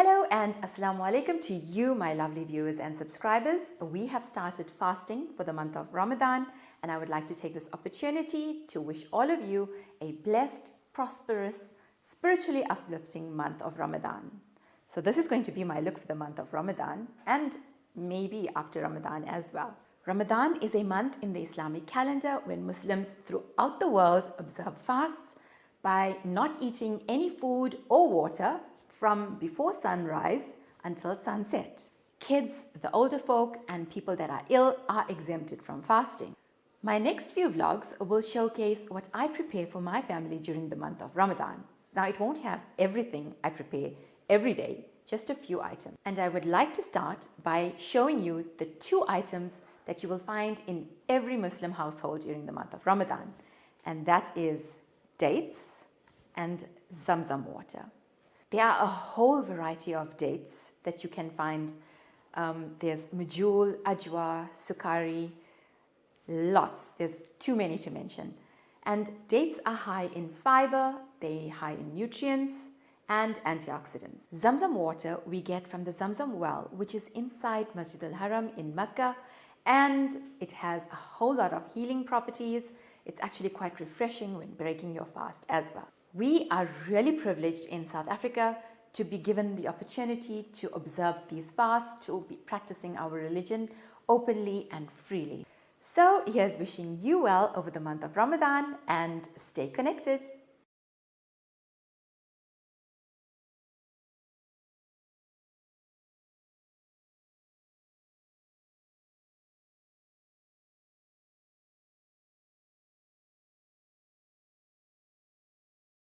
Hello and Assalamu alaikum to you, my lovely viewers and subscribers. We have started fasting for the month of Ramadan, and I would like to take this opportunity to wish all of you a blessed, prosperous, spiritually uplifting month of Ramadan. So this is going to be my look for the month of Ramadan and maybe after Ramadan as well. Ramadan is a month in the Islamic calendar when Muslims throughout the world observe fasts by not eating any food or water from before sunrise until sunset. Kids, the older folk, and people that are ill are exempted from fasting. My next few vlogs will showcase what I prepare for my family during the month of Ramadan. Now, it won't have everything I prepare every day, just a few items. And I would like to start by showing you the 2 items that you will find in every Muslim household during the month of Ramadan. And that is dates and Zamzam water. There are a whole variety of dates that you can find. There's Majul, Ajwa, Sukari, lots. There's too many to mention. And dates are high in fiber, they're high in nutrients and antioxidants. Zamzam water we get from the Zamzam well, which is inside Masjid al-Haram in Mecca, and it has a whole lot of healing properties. It's actually quite refreshing when breaking your fast as well. We are really privileged in South Africa to be given the opportunity to observe these fasts, to be practicing our religion openly and freely. So here's wishing you well over the month of Ramadan, and stay connected.